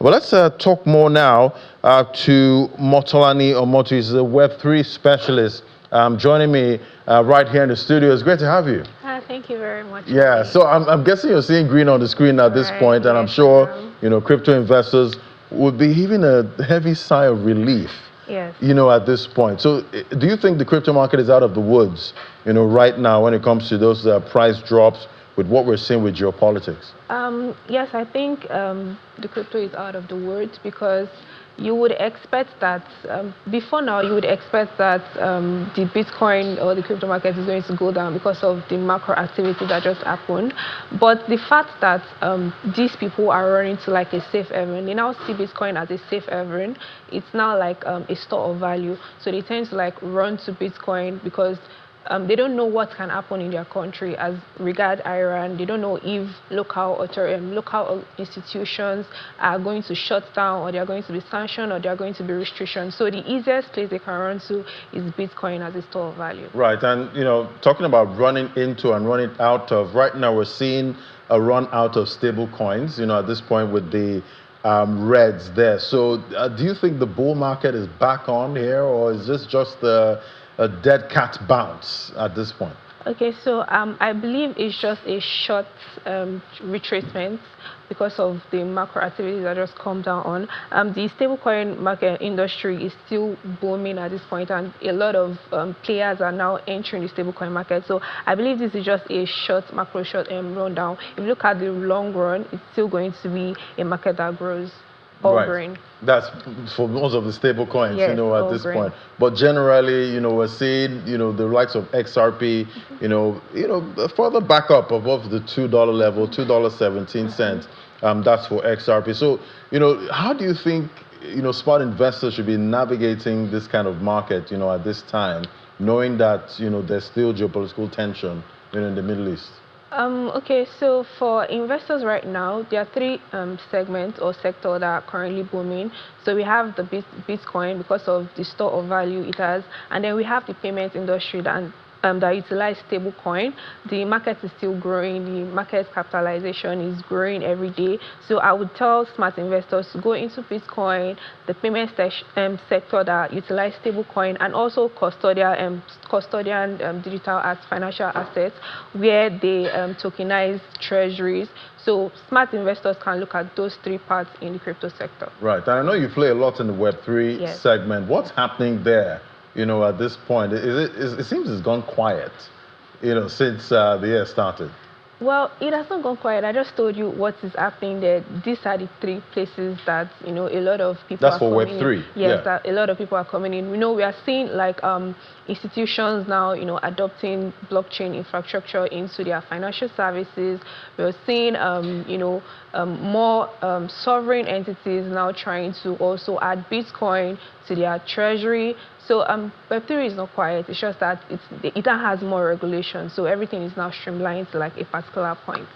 Well, let's talk more now to Motolani Omotu. He's a Web3 specialist. Joining me right here in the studio. It's great to have you. Thank you very much. Yeah, so I'm guessing you're seeing green on the screen at this point, and I'm sure, crypto investors would be even a heavy sigh of relief, yes, at this point. So do you think the crypto market is out of the woods, right now when it comes to those price drops with what we're seeing with geopolitics? Yes, I think the crypto is out of the woods because you would expect that before now you would expect that the Bitcoin or the crypto market is going to go down because of the macro activity that just happened. But the fact that these people are running to like a safe haven, they now see Bitcoin as a safe haven. It's now like a store of value. So they tend to like run to Bitcoin because they don't know what can happen in their country as regard Iran. They don't know if local institutions are going to shut down, or they are going to be sanctioned, or they are going to be restrictions. So the easiest place they can run to is Bitcoin as a store of value. Right, and talking about running into and running out of, right now we're seeing a run out of stable coins, at this point with the reds there. So do you think the bull market is back on here, or is this just a dead cat bounce at this point? Okay, so I believe it's just a short retracement because of the macro activities that just come down on. The stablecoin market industry is still booming at this point, and a lot of players are now entering the stablecoin market. So I believe this is just a macro short rundown. If you look at the long run, it's still going to be a market that grows. Right. That's for most of the stable coins, yes, at this point. But generally, we're seeing, the likes of XRP, further back up above the $2 level, $2.17. That's for XRP. So, how do you think, smart investors should be navigating this kind of market, at this time, knowing that, there's still geopolitical tension, in the Middle East? Okay, so for investors right now, there are three segments or sectors that are currently booming. So we have the Bitcoin because of the store of value it has, and then we have the payment industry that utilize stablecoin. The market is still growing. The market capitalization is growing every day. So I would tell smart investors to go into Bitcoin, the payment sector that utilize stablecoin, and also custodian digital financial assets where they tokenize treasuries. So smart investors can look at those three parts in the crypto sector. Right, and I know you play a lot in the Web3 segment. What's happening there? At this point, it seems it's gone quiet, since the year started. Well, it has not gone quiet. I just told you what is happening there. These are the three places that, a lot of people are coming in. That's for Web3. Yes, that a lot of people are coming in. We are seeing like institutions now, adopting blockchain infrastructure into their financial services. We're seeing, more sovereign entities now trying to also add Bitcoin to their treasury. So Web3 is not quiet. It's just that it has more regulation. So everything is now streamlined to like a particular point.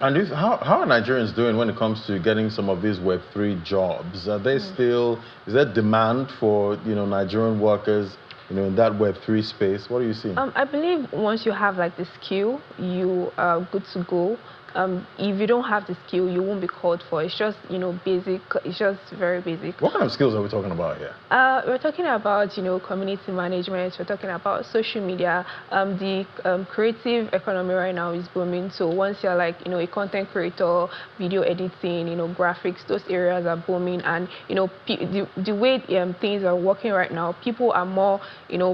And how are Nigerians doing when it comes to getting some of these Web3 jobs? Are they still, is there demand for, Nigerian workers, in that Web3 space? What are you seeing? I believe once you have like the skill, you are good to go. If you don't have the skill, you won't be called for. It's just, basic. It's just very basic. What kind of skills are we talking about here? We're talking about, community management. We're talking about social media. The creative economy right now is booming. So once you're like, a content creator, video editing, graphics, those areas are booming. And, the way things are working right now, people are more,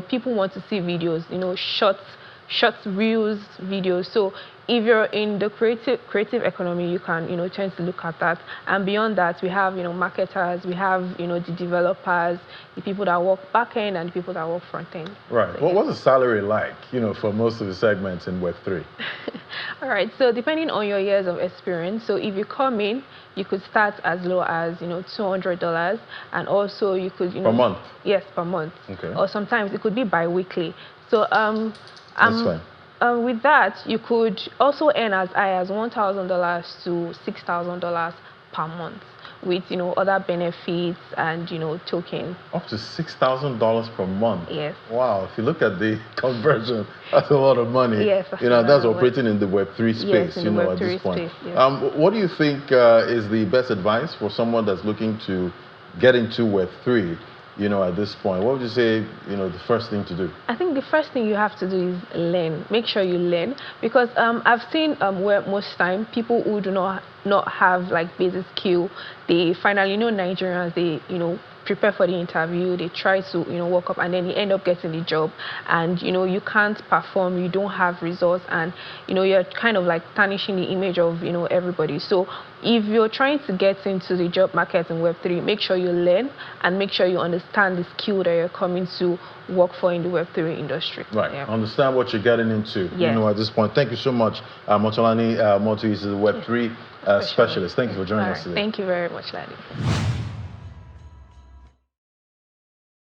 people want to see videos, short reels, videos. So if you're in the creative economy, you can tend to look at that. And beyond that, we have marketers, we have the developers, the people that work back end, and the people that work front end. Right. So, well, what's the salary like for most of the segments in Web3? All right. So depending on your years of experience, so if you come in, you could start as low as $200, and also you could per month. Yes, per month. Okay. Or sometimes it could be bi-weekly. So that's fine. With that, you could also earn as high as $1,000 to $6,000 per month. with, other benefits and, token. Up to $6,000 per month. Yes. Wow. If you look at the conversion, that's a lot of money. Yes. That's operating in the Web3 space, yes, in the Web3 at this point. Space, yes. What do you think is the best advice for someone that's looking to get into Web3? At this point, what would you say, the first thing to do? I think the first thing you have to do is learn. Make sure you learn, because I've seen where most time people who do not have like basic skill, they finally, Nigerians, they, prepare for the interview, they try to, work up, and then you end up getting the job, and, you can't perform, you don't have results, and, you're kind of like tarnishing the image of, everybody. So if you're trying to get into the job market in Web3, make sure you learn and make sure you understand the skill that you're coming to work for in the Web3 industry. Right. Yeah. Understand what you're getting into, yes. At this point. Thank you so much. Motolani Motu is a Web3 specialist. Thank you for joining us today. Thank you very much, Ladi.